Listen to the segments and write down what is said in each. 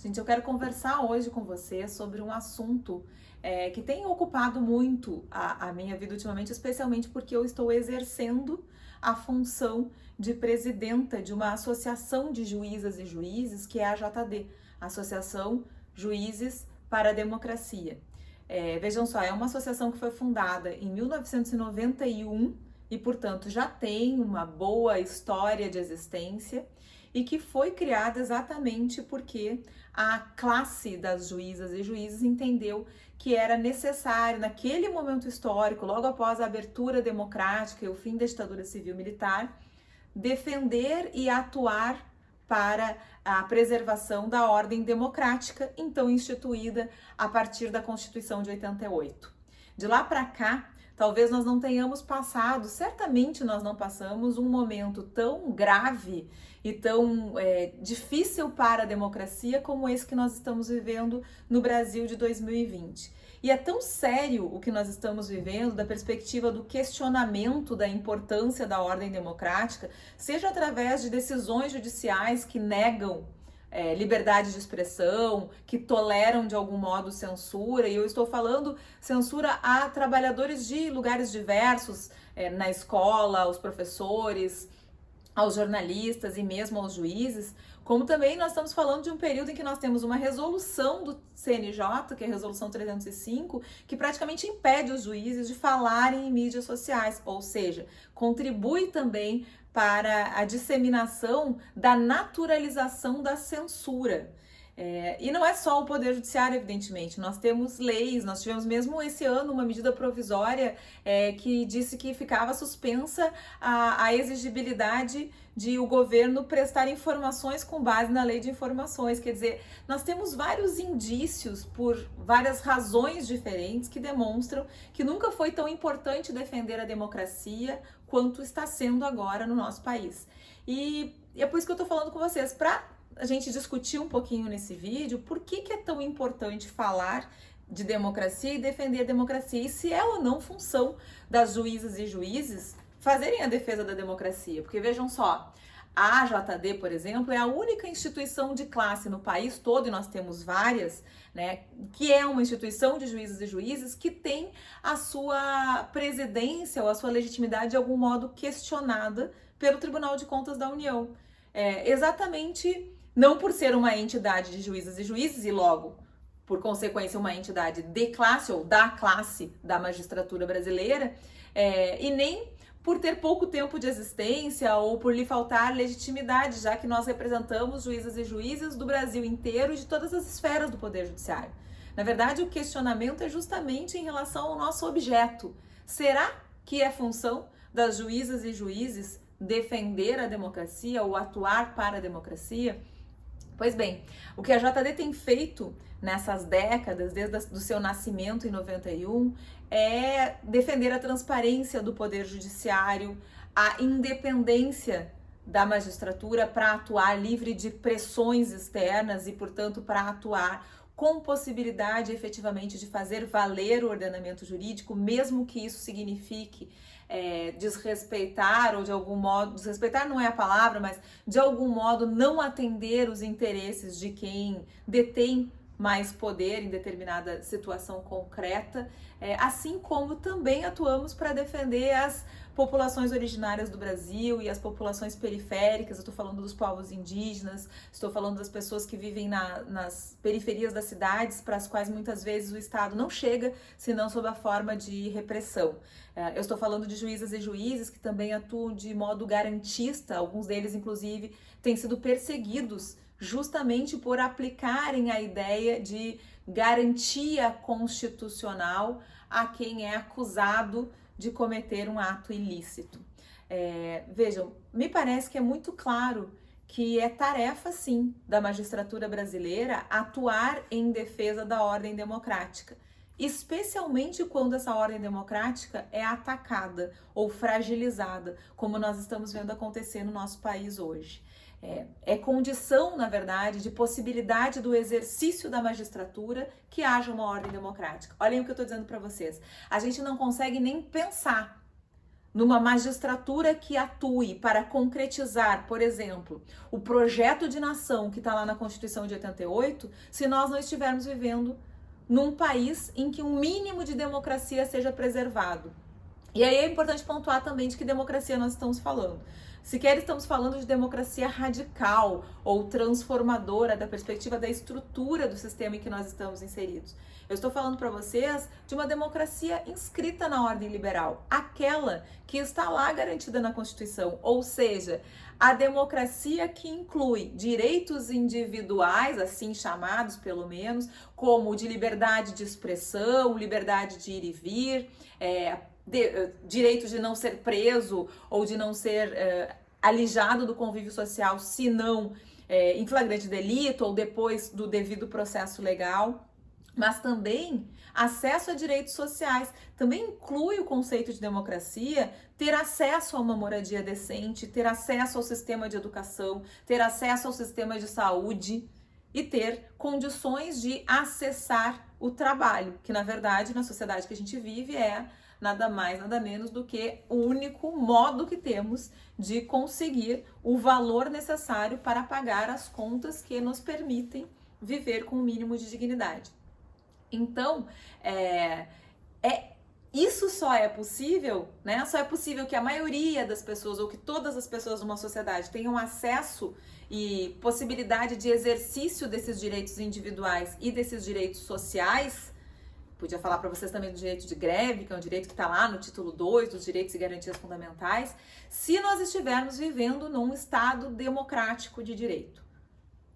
Gente, eu quero conversar hoje com você sobre um assunto que tem ocupado muito a minha vida ultimamente, especialmente porque eu estou exercendo a função de presidenta de uma associação de juízas e juízes, que é a JD, Associação Juízes para a Democracia. Vejam só, é uma associação que foi fundada em 1991 e, portanto, já tem uma boa história de existência e que foi criada exatamente porque a classe das juízas e juízes entendeu que era necessário, naquele momento histórico, logo após a abertura democrática e o fim da ditadura civil-militar, defender e atuar para a preservação da ordem democrática, então instituída a partir da Constituição de 88. De lá para cá, talvez nós não tenhamos passado, certamente nós não passamos um momento tão grave e tão difícil para a democracia como esse que nós estamos vivendo no Brasil de 2020. E é tão sério o que nós estamos vivendo, da perspectiva do questionamento da importância da ordem democrática, seja através de decisões judiciais que negam liberdade de expressão, que toleram de algum modo censura, e eu estou falando censura a trabalhadores de lugares diversos, na escola, aos professores, aos jornalistas e mesmo aos juízes, como também nós estamos falando de um período em que nós temos uma resolução do CNJ, que é a resolução 305, que praticamente impede os juízes de falarem em mídias sociais, ou seja, contribui também para a disseminação da naturalização da censura. E não é só o Poder Judiciário, evidentemente, nós temos leis, nós tivemos mesmo esse ano uma medida provisória que disse que ficava suspensa a exigibilidade de o governo prestar informações com base na lei de informações. Quer dizer, nós temos vários indícios por várias razões diferentes que demonstram que nunca foi tão importante defender a democracia quanto está sendo agora no nosso país. E é por isso que eu estou falando com vocês, para a gente discutir um pouquinho nesse vídeo por que é tão importante falar de democracia e defender a democracia, e se é ou não função das juízas e juízes fazerem a defesa da democracia. Porque vejam só, a JD, por exemplo, é a única instituição de classe no país todo, e nós temos várias, né, que é uma instituição de juízes e juízes que tem a sua presidência ou a sua legitimidade de algum modo questionada pelo Tribunal de Contas da União. Exatamente não por ser uma entidade de juízes e juízes e logo, por consequência, uma entidade de classe ou da classe da magistratura brasileira, e nem por ter pouco tempo de existência ou por lhe faltar legitimidade, já que nós representamos juízes e juízes do Brasil inteiro e de todas as esferas do Poder Judiciário. Na verdade, o questionamento é justamente em relação ao nosso objeto. Será que é função das juízas e juízes defender a democracia ou atuar para a democracia? Pois bem, o que a JD tem feito nessas décadas, desde o seu nascimento em 91, é defender a transparência do Poder Judiciário, a independência da magistratura para atuar livre de pressões externas e, portanto, para atuar com possibilidade efetivamente de fazer valer o ordenamento jurídico, mesmo que isso signifique desrespeitar ou de algum modo, desrespeitar não é a palavra, mas de algum modo não atender os interesses de quem detém mais poder em determinada situação concreta, assim como também atuamos para defender as populações originárias do Brasil e as populações periféricas. Eu estou falando dos povos indígenas, estou falando das pessoas que vivem nas periferias das cidades, para as quais muitas vezes o Estado não chega, senão sob a forma de repressão. Eu estou falando de juízas e juízes que também atuam de modo garantista, alguns deles inclusive têm sido perseguidos justamente por aplicarem a ideia de garantia constitucional a quem é acusado de cometer um ato ilícito. Vejam, me parece que é muito claro que é tarefa, sim, da magistratura brasileira atuar em defesa da ordem democrática, especialmente quando essa ordem democrática é atacada ou fragilizada, como nós estamos vendo acontecer no nosso país hoje. É condição, na verdade, de possibilidade do exercício da magistratura que haja uma ordem democrática. Olhem o que eu estou dizendo para vocês. A gente não consegue nem pensar numa magistratura que atue para concretizar, por exemplo, o projeto de nação que está lá na Constituição de 88, se nós não estivermos vivendo num país em que um mínimo de democracia seja preservado. E aí é importante pontuar também de que democracia nós estamos falando. Sequer estamos falando de democracia radical ou transformadora da perspectiva da estrutura do sistema em que nós estamos inseridos. Eu estou falando para vocês de uma democracia inscrita na ordem liberal, aquela que está lá garantida na Constituição, ou seja, a democracia que inclui direitos individuais, assim chamados pelo menos, como de liberdade de expressão, liberdade de ir e vir, direito de não ser preso ou de não ser alijado do convívio social, se não em flagrante delito ou depois do devido processo legal, mas também acesso a direitos sociais. Também inclui o conceito de democracia ter acesso a uma moradia decente, ter acesso ao sistema de educação, ter acesso ao sistema de saúde e ter condições de acessar o trabalho, que na verdade na sociedade que a gente vive é nada mais, nada menos do que o único modo que temos de conseguir o valor necessário para pagar as contas que nos permitem viver com o mínimo de dignidade. Então, isso só é possível, né? Só é possível que a maioria das pessoas ou que todas as pessoas numa sociedade tenham acesso e possibilidade de exercício desses direitos individuais e desses direitos sociais. Podia falar para vocês também do direito de greve, que é um direito que está lá no título 2 dos direitos e garantias fundamentais, se nós estivermos vivendo num Estado democrático de direito.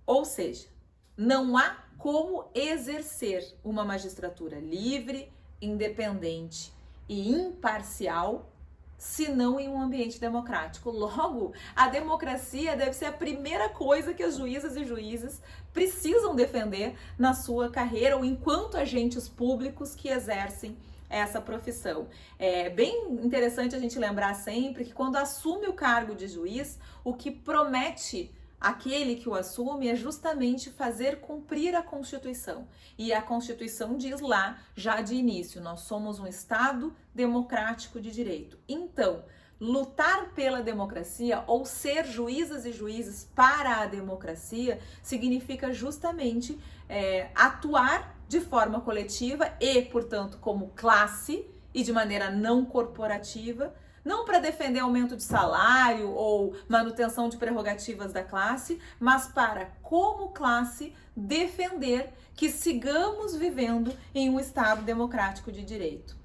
Ou seja, não há como exercer uma magistratura livre, independente e imparcial, se não em um ambiente democrático. Logo, a democracia deve ser a primeira coisa que as juízas e juízes precisam defender na sua carreira ou enquanto agentes públicos que exercem essa profissão. É bem interessante a gente lembrar sempre que quando assume o cargo de juiz, o que promete aquele que o assume é justamente fazer cumprir a Constituição. E a Constituição diz lá, já de início, nós somos um Estado democrático de direito. Então, lutar pela democracia ou ser juízas e juízes para a democracia significa justamente atuar de forma coletiva e, portanto, como classe e de maneira não corporativa, não para defender aumento de salário ou manutenção de prerrogativas da classe, mas para, como classe, defender que sigamos vivendo em um Estado democrático de direito.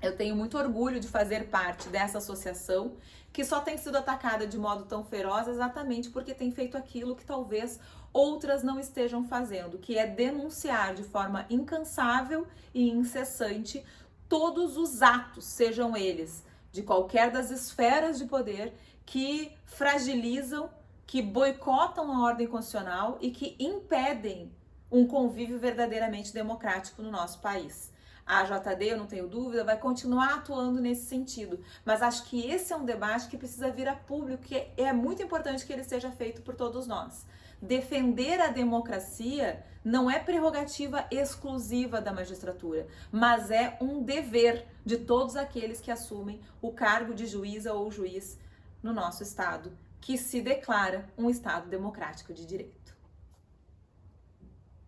Eu tenho muito orgulho de fazer parte dessa associação que só tem sido atacada de modo tão feroz exatamente porque tem feito aquilo que talvez outras não estejam fazendo, que é denunciar de forma incansável e incessante todos os atos, sejam eles de qualquer das esferas de poder, que fragilizam, que boicotam a ordem constitucional e que impedem um convívio verdadeiramente democrático no nosso país. A AJD, eu não tenho dúvida, vai continuar atuando nesse sentido, mas acho que esse é um debate que precisa vir a público, que é muito importante que ele seja feito por todos nós. Defender a democracia não é prerrogativa exclusiva da magistratura, mas é um dever de todos aqueles que assumem o cargo de juíza ou juiz no nosso Estado, que se declara um Estado democrático de direito.